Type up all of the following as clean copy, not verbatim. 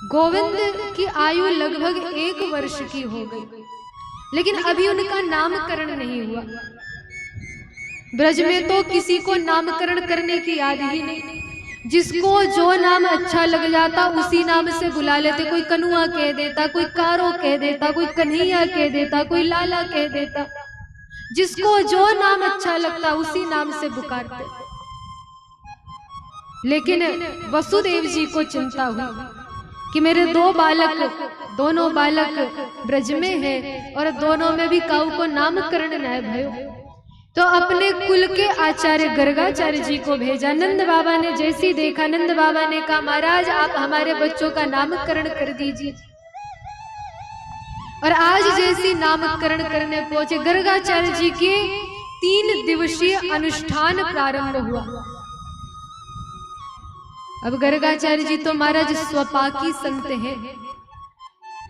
गोविंद की आयु लगभग 1 वर्ष की हो गई, लेकिन अभी उनका नामकरण नहीं हुआ। ब्रज में तो किसी को नामकरण करने की याद ही नहीं, जिसको जो नाम अच्छा लग जाता उसी नाम से बुला लेते। कोई कनुआ कह देता, कोई कारो कह देता, कोई कन्हैया कह देता, कोई लाला कह देता। जिसको जो नाम अच्छा लगता उसी नाम से पुकारते। लेकिन वसुदेव जी को चिंता हुई कि मेरे दोनों बालक ब्रज में हैं और दोनों में भी काऊ को नामकरण न भयो। तो अपने कुल के आचार्य गर्गाचार्य जी को भेजा। नंद बाबा ने जैसी देखा, नंद बाबा ने कहा महाराज आप हमारे बच्चों का नामकरण कर दीजिए। और आज जैसी नामकरण करने पहुंचे, गर्गाचार्य जी के 3 दिवसीय अनुष्ठान प्रारंभ हुआ। अब गर्गाचार्य जी तो महाराज स्वपाकी संत हैं,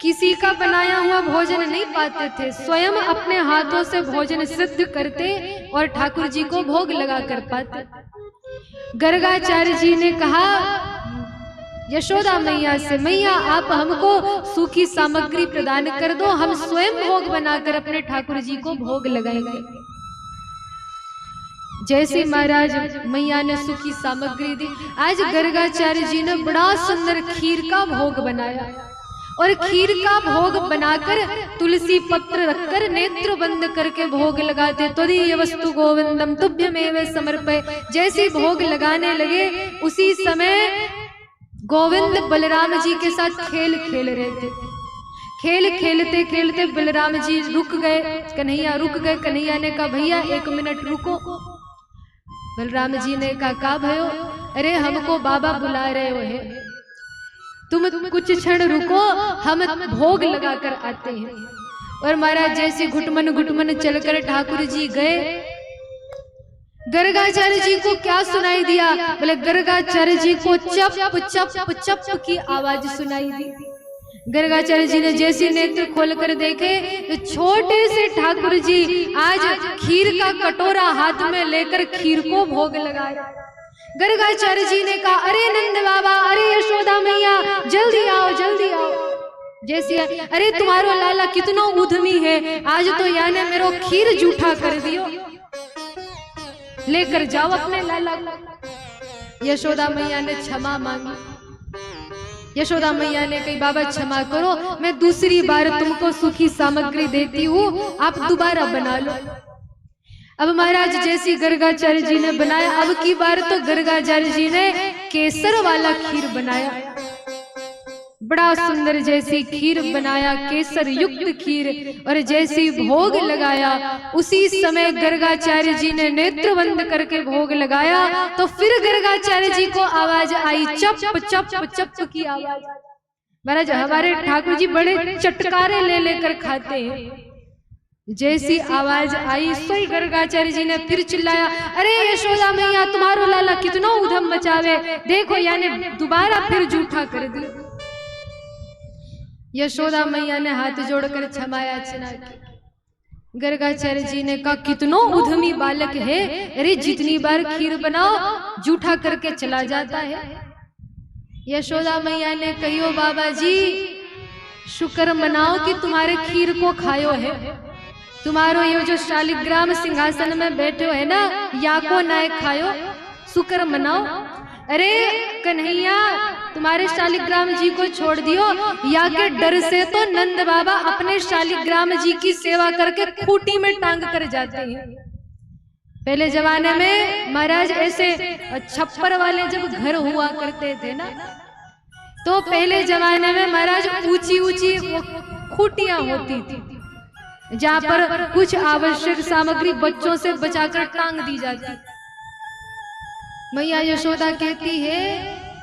किसी का बनाया हुआ भोजन नहीं पाते थे, स्वयं अपने हाथों से भोजन सिद्ध करते और ठाकुर जी को भोग लगा कर पाते। गर्गाचार्य जी ने कहा यशोदा मैया से, मैया आप हमको सूखी सामग्री प्रदान कर दो, हम स्वयं भोग बनाकर अपने ठाकुर जी को भोग लगाएंगे। जैसे महाराज मैया ने सूखी सामग्री दी, आज गर्गाचार्य जी ने बड़ा सुंदर खीर का भोग बनाया और खीर का भोग बनाकर तुलसी पत्र रखकर नेत्र बंद करके भोग लगाते। त्वदीय वस्तु गोविंदम तुभ्यमेव समर्पय। जैसे भोग लगाने लगे उसी समय गोविंद बलराम जी के साथ खेल खेल रहे थे। खेल खेलते खेलते बलराम जी रुक गए, कन्हैया रुक गए। कन्हैया ने कहा भैया 1 मिनट रुको। बलराम जी ने कहा का भयो? अरे हमको बाबा बुला रहे हो है, तुम कुछ क्षण रुको, हम भोग लगाकर आते हैं। और महाराज जैसे घुटमन घुटमन चलकर ठाकुर जी गए। गर्गाचार्य जी को क्या सुनाई दिया? बोले गर्गाचार्य जी को चप चप चप की आवाज सुनाई दी। गर्गाचार्य जी ने जैसे नेत्र खोलकर देखे तो छोटे से ठाकुर जी आज खीर का कटोरा हाथ में लेकर खीर को भोग लगाया। गर्गाचार्य जी ने कहा अरे नंद बाबा, अरे यशोदा मैया, जल्दी आओ जल्दी आओ। जैसे अरे तुम्हारो लाला कितना उद्यमी है, आज तो याने मेरो खीर जूठा कर दियो, लेकर जाओ अपने लाला को। यशोदा मैया ने क्षमा मांगी। यशोदा मैया ने कही बाबा क्षमा करो, मैं दूसरी बार तुमको सूखी सामग्री देती हूँ, आप दोबारा बना लो। अब महाराज जैसी गर्गाचार्य जी ने बनाया, अब की बार तो गर्गाचार्य जी ने केसर वाला खीर बनाया। बड़ा सुंदर जैसी खीर बनाया, केसर युक्त खीर, और जैसी भोग लगाया उसी समय गर्गाचार्य जी ने नेत्र बंद करके भोग लगाया। तो फिर गर्गाचार्य जी को आवाज आई, चप चप चप की आवाज। महाराज हमारे ठाकुर जी बड़े चटकारे ले लेकर खाते हैं। जैसी आवाज आई सोई गर्गाचार्य जी ने फिर चिल्लाया, अरे यशोदा मैया तुम्हारो लाला कितना उधम मचावे, देखो यानी दोबारा फिर जूठा कर दिया। यशोदा मैया ने हाथ जोड़कर क्षमा याचना की। गर्गाचार्य जी ने कहा कितनो उधमी बालक है, अरे जितनी बार खीर बनाओ जूठा करके चला जाता है। यशोदा मैया ने कहियो बाबा जी शुक्र मनाओ कि तुम्हारे खीर को खायो है, तुम्हारो ये जो शालिग्राम सिंहासन में बैठे है ना, या को ना खायो, शुक्र मनाओ। अरे कन्हैया तुम्हारे शालिग्राम जी को छोड़ दियो, या के डर से तो नंद बाबा अपने शालिग्राम जी की सेवा करके खूंटी में टांग कर जाते हैं। पहले जमाने में महाराज ऐसे छप्पर वाले जब घर हुआ करते थे ना, तो पहले जमाने में महाराज ऊंची ऊंची खूंटियां होती थी, जहां पर कुछ आवश्यक सामग्री बच्चों से बचाकर टांग दी जाती। मैया यशोदा कहती है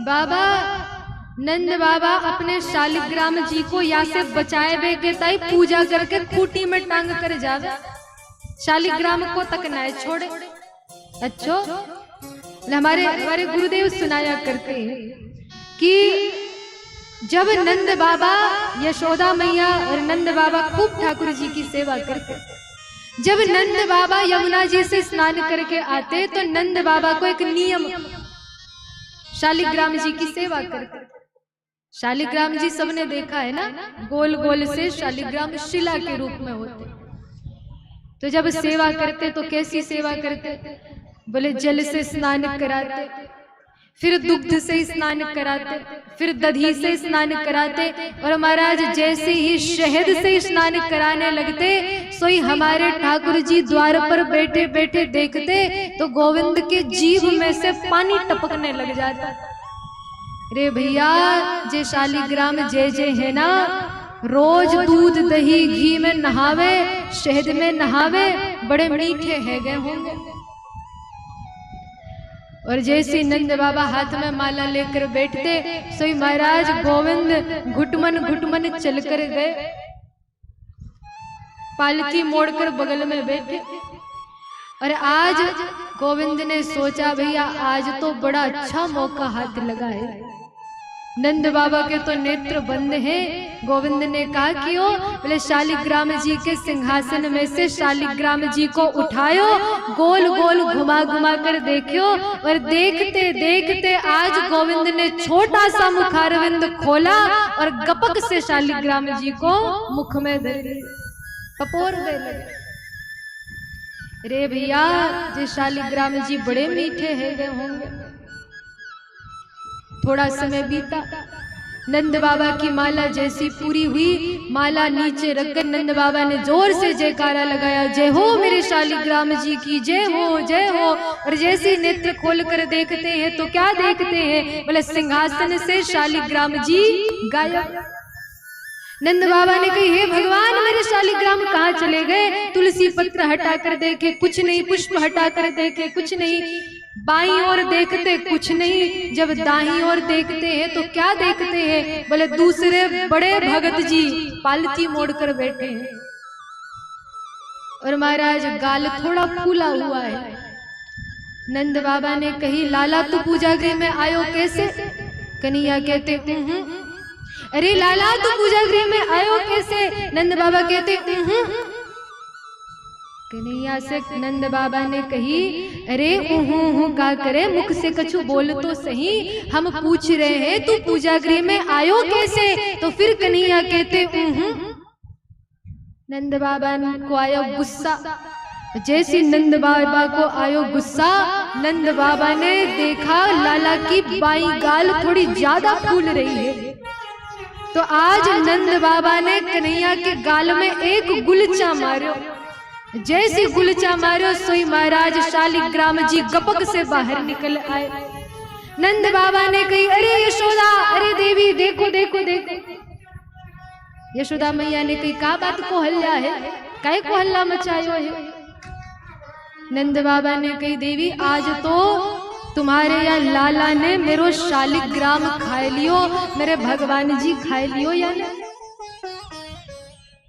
बाबा नंद बाबा अपने शालिग्राम जी को या से बचाए बे के ताई पूजा करके खूंटी में टांग कर जावे, शालिग्राम को तक ना छोड़े। अच्छो हमारे गुरुदेव सुनाया करते हैं कि जब नंद बाबा यशोदा मैया और नंद बाबा खूब ठाकुर जी की सेवा करते, जब नंद बाबा यमुना जी से स्नान करके आते तो नंद बाबा को एक नियम, शालिग्राम जी की सेवा करते। शालिग्राम जी सबने देखा है ना, गोल गोल से शालिग्राम शिला के रूप में होते। तो जब सेवा करते तो कैसी सेवा करते? बोले जल से स्नान कराते, फिर दुग्ध से स्नान कराते, फिर दधी से स्नान कराते, और महाराज जैसे ही शहद से स्नान कराने लगते, सोई हमारे ठाकुर जी द्वार पर बैठे बैठे देखते तो गोविंद के जीभ में से पानी टपकने लग जाता। रे भैया, जे शालिग्राम जय जय है ना, रोज दूध दही घी में नहावे, शहद में नहावे, बड़े मीठे है गए होंगे। और जैसे नंद बाबा हाथ में माला लेकर बैठते, सोई महाराज गोविंद घुटमन घुटमन चल कर गए, पालकी मोड़कर बगल में बैठे। और आज गोविंद ने सोचा भैया आज तो बड़ा अच्छा मौका हाथ लगा है। नंद बाबा के तो नेत्र बंद हैं। गोविंद ने कहा क्यों? बोले शालिग्राम जी के सिंहासन में से शालिग्राम जी को उठायो, गोल गोल घुमा घुमा कर देखियो। और देखते देखते आज गोविंद ने छोटा सा मुखारविंद खोला और गपक से शालिग्राम जी को मुख में धर कपोर दे लगे। रे भैया, जे शालिग्राम जी बड़े मीठे है गए होंगे। थोड़ा समय बीता, नंद बाबा की माला जैसी पूरी हुई, माला नीचे रखकर नंद बाबा ने जोर से जयकारा लगाया, जय हो मेरे शालिग्राम जी की, जय हो जय हो। और जैसे नेत्र खोल कर देखते हैं तो क्या देखते हैं? बोले सिंहासन से शालिग्राम जी गायब। नंद बाबा ने कही हे भगवान, मेरे शालिग्राम कहाँ चले गए? तुलसी पत्र हटा कर देखे कुछ नहीं, पुष्प हटा कर देखे कुछ नहीं, बाईं ओर देखते कुछ नहीं, जब दाईं ओर देखते हैं तो क्या देखते हैं? बोले दूसरे बड़े भगत जी पालकी मोड़कर बैठे हैं। और महाराज गाल थोड़ा फूला हुआ है। नंद बाबा ने कही लाला तू पूजा गृह में आयो कैसे? कन्हैया कहते अरे लाला तू पूजा गृह में आयो कैसे? नंद बाबा कहते कन्हैया से नंद बाबा ने कही अरे उहू का करे, मुख से कछु बोल तो सही, हम पूछ रहे हैं तू पूजा गृह में आयो कैसे? तो फिर कन्हैया कहते नंद बाबा को आयो गुस्सा। जैसे नंद बाबा को आयो गुस्सा, नंद बाबा ने देखा लाला की बाईं गाल थोड़ी ज्यादा फूल रही है। तो आज नंद बाबा ने कन्हैया के गाल में एक गुलचा मारो। जैसे गुलचा मारो सोई महाराज शालिग्राम जी गपक से बाहर निकल आए। नंद बाबा ने कही अरे यशोदा, अरे देवी देखो देखो देखो। यशोदा मैया ने कही का बात को हल्ला है, काय को हल्ला मचायो है? नंद बाबा ने कही देवी आज तो तुम्हारे यहाँ लाला ने मेरो शालिग्राम खाए लियो, मेरे भगवान जी खाए लियो या नहीं?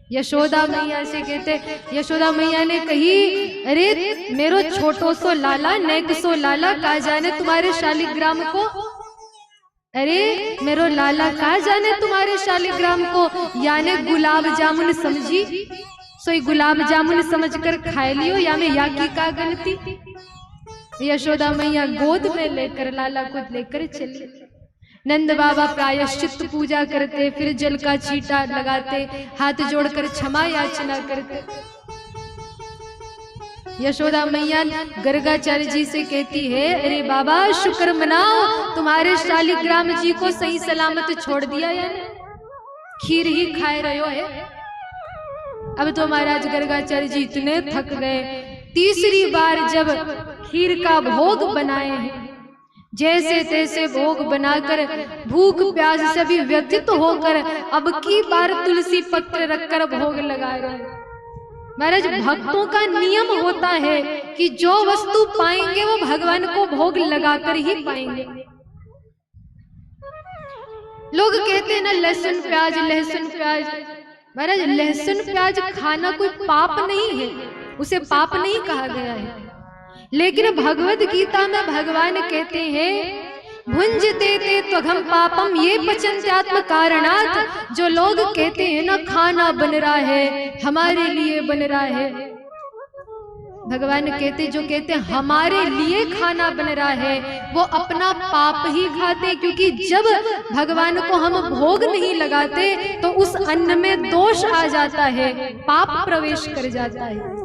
यशोदा मैया से कहते, यशोदा मैया ने कही अरे मेरो छोटो सो लाला नेक सो लाला का जाने तुम्हारे शालिग्राम को, अरे मेरो लाला का जाने तुम्हारे शालिग्राम को, यानी गुलाब जामुन समझी, सोई गुलाब जामुन समझकर खाए लियो या में या की का गलती? यशोदा मैया गोद में लेकर लाला को लेकर चली। नंद बाबा प्रायश्चित पूजा करते, फिर जल का छींटा लगाते, हाथ जोड़कर क्षमा याचना करते। यशोदा मैया गर्गाचार्य जी से कहती है अरे बाबा शुक्र मनाओ, तुम्हारे शालिग्राम जी को सही सलामत छोड़ दिया या खीर ही खाए रहो है। अब तो महाराज गर्गाचार्य जी इतने थक गए, तीसरी बार जब खीर का भोग बनाए हैं, जैसे तैसे भोग बनाकर भूख प्यास से भी व्यथित होकर अब की बार तुलसी पत्र रखकर भोग लगा रहे हैं। महाराज भक्तों का नियम होता है कि जो वस्तु पाएंगे वो भगवान को भोग लगाकर ही पाएंगे। लोग कहते हैं ना लहसुन प्याज लहसुन प्याज, महाराज लहसुन प्याज खाना कोई पाप नहीं है, उसे पाप नहीं कहा गया है। लेकिन भगवत गीता में भगवान कहते हैं भुंजते ते त्वघम पापम ये पचन्त्यात्म कारणात्। जो लोग कहते हैं ना खाना बन रहा है हमारे लिए बन रहा है, भगवान कहते, जो कहते हमारे लिए खाना बन रहा है वो अपना पाप ही खाते, क्योंकि जब भगवान को हम भोग नहीं लगाते तो उस अन्न में दोष आ जाता है, पाप प्रवेश कर जाता है।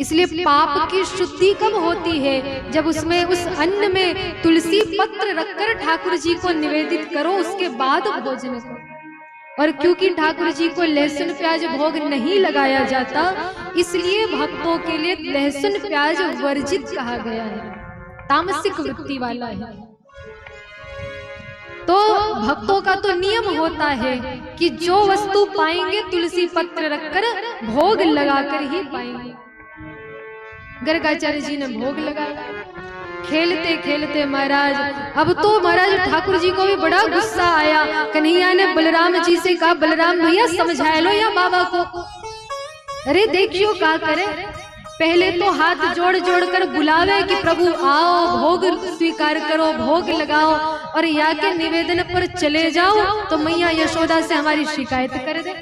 इसलिए पाप की शुद्धि कब होती है? जब उसमें उस अन्न में तुलसी पत्र रखकर ठाकुर जी को निवेदित करो, उसके बाद भोजन करो। और क्योंकि ठाकुर जी को लहसुन प्याज भोग नहीं लगाया जाता, इसलिए भक्तों के लिए लहसुन प्याज वर्जित कहा गया है, तामसिक वृत्ति वाला है। तो भक्तों का तो नियम होता है कि जो वस्तु पाएंगे तुलसी पत्र रखकर भोग लगाकर ही पाएंगे। गर्गाचार्य जी ने भोग लगाया। खेलते खेलते महाराज, अब तो महाराज ठाकुर जी को भी बड़ा गुस्सा आया। कन्हैया ने बलराम जी से कहा, बलराम भैया समझा लो या बाबा को। अरे देखियो क्या करे, पहले तो हाथ जोड़ जोड़ कर बुलावे कि प्रभु आओ, भोग स्वीकार करो, भोग लगाओ, और या के निवेदन पर चले जाओ तो मैया यशोदा से हमारी शिकायत कर दे,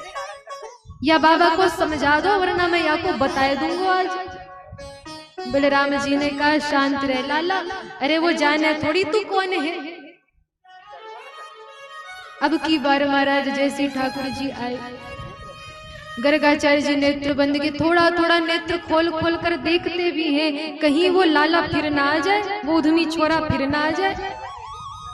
या बाबा को समझा दो वरना मैं या को बता दूंगा आज। बलराम जी ने कहा, शांत रह लाला, अरे वो जाने थोड़ी तू कौन है। अब की बार महाराज जैसे ठाकुर जी आए, गर्गाचार्य जी नेत्र बंद के थोड़ा थोड़ा नेत्र खोल खोल कर देखते भी हैं, कहीं वो लाला फिर ना आ जाए, वो उधमी छोरा फिर ना आ जाए।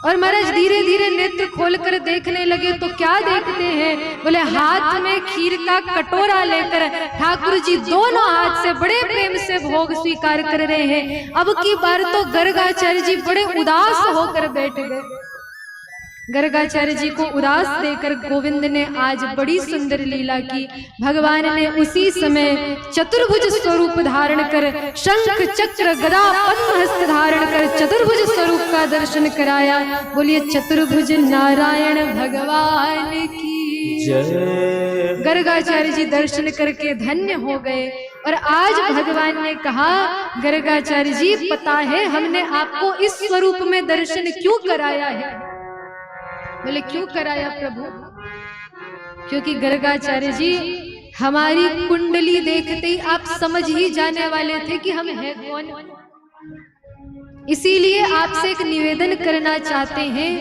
और महाराज धीरे धीरे नेत्र खोल कर देखने लगे तो क्या देखते हैं? बोले हाथ में खीर का कटोरा लेकर ठाकुर जी दोनों हाथ से बड़े प्रेम से भोग स्वीकार कर रहे हैं। अब की बार तो गर्गाचार्य जी बड़े उदास होकर बैठ गए। गर्गाचार्य जी को उदास देकर गोविंद ने आज बड़ी सुंदर लीला की। भगवान ने उसी समय चतुर्भुज स्वरूप धारण कर, शंख चक्र गदा पद्म हस्त धारण कर चतुर्भुज स्वरूप का दर्शन कराया। बोलिए चतुर्भुज नारायण भगवान की जय। गर्गाचार्य जी दर्शन करके धन्य हो गए। और आज भगवान ने कहा, गर्गाचार्य जी पता है हमने आपको इस स्वरूप में दर्शन क्यों कराया है? बोले क्यों कराया प्रभु? क्योंकि गर्गाचार्य जी हमारी कुंडली देखते ही आप समझ ही जाने वाले थे कि हम हैं कौन। इसीलिए आपसे एक निवेदन करना चाहते हैं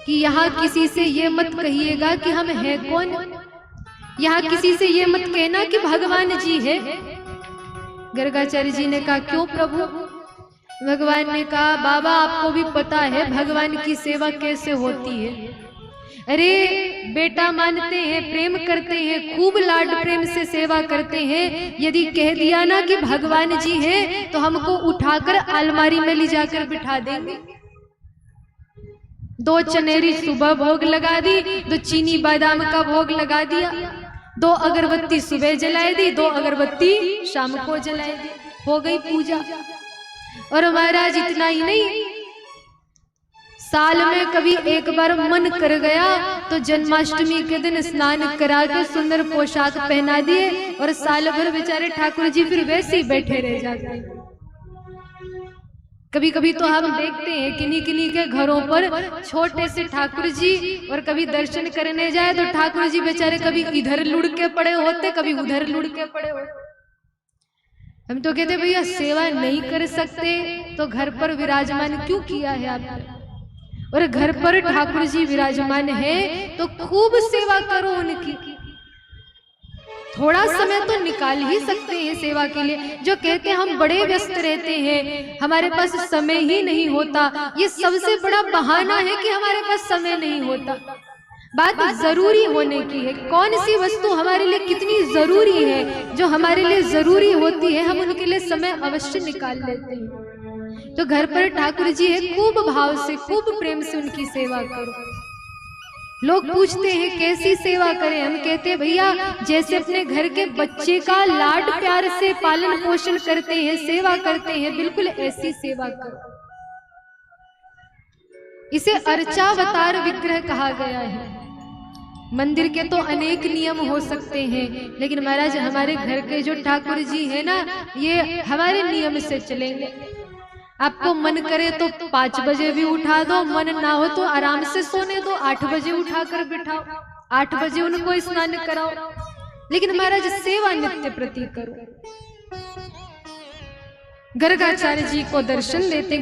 कि यहाँ किसी से ये मत कहिएगा कि हम हैं कौन, यहाँ किसी से ये मत कहना कि भगवान जी है। गर्गाचार्य जी ने कहा, क्यों प्रभु? भगवान ने कहा, बाबा आपको भी पता है भगवान की सेवा कैसे होती है। अरे बेटा मानते हैं, प्रेम करते हैं, खूब लाड प्रेम से सेवा करते हैं। यदि कह दिया ना कि भगवान जी हैं तो हमको उठाकर अलमारी में ले जाकर बिठा देंगे। 2 चनेरी सुबह भोग लगा दी, 2 चीनी बादाम का भोग लगा दिया, 2 अगरबत्ती सुबह जलाई दी, 2 अगरबत्ती शाम को जलाई दी, हो गई पूजा। और महाराज इतना ही नहीं, साल में कभी एक बार मन कर गया तो जन्माष्टमी के दिन स्नान करा के सुंदर पोशाक पहना दिए, और साल भर बेचारे ठाकुर जी फिर वैसे ही बैठे रह जाते हैं। कभी कभी तो हम देखते हैं किन्हीं किन्हीं के घरों पर छोटे से ठाकुर जी, और कभी दर्शन करने जाए तो ठाकुर जी बेचारे कभी इधर लुढ़ के पड़े होते, कभी उधर लुढ़ के पड़े होते। हम तो कहते भैया सेवा नहीं कर सकते तो घर पर विराजमान क्यों किया है आपने? और घर पर ठाकुर जी विराजमान है तो खूब सेवा करो उनकी। थोड़ा समय तो निकाल ही सकते हैं सेवा के लिए। जो कहते हैं हम बड़े व्यस्त रहते हैं, हमारे पास समय ही नहीं होता, ये सबसे बड़ा बहाना है कि हमारे पास समय नहीं होता। बात जरूरी होने की है। कौन सी वस्तु हमारे लिए कितनी जरूरी है, जो हमारे लिए जरूरी होती है हम उनके लिए समय अवश्य निकाल लेते हैं। तो घर पर ठाकुर जी है, खूब भाव से खूब प्रेम से उनकी सेवा करो। लोग पूछते हैं कैसी सेवा करें? हम कहते हैं भैया जैसे अपने घर के बच्चे का लाड प्यार से पालन पोषण करते हैं, सेवा करते हैं, बिल्कुल ऐसी सेवा करो। इसे अर्चावतार विग्रह कहा गया है। मंदिर के तो अनेक नियम हो सकते हैं, लेकिन महाराज हमारे घर के जो ठाकुर जी है ना, ये हमारे नियम से चलेंगे। आपको मन करे तो 5 बजे भी उठा दो, मन ना हो तो आराम से सोने दो, 8 बजे उठाकर बिठाओ, 8 बजे उनको स्नान कराओ। लेकिन महाराज सेवा नित्य प्रति करो। गर्गाचार्य जी को दर्शन देते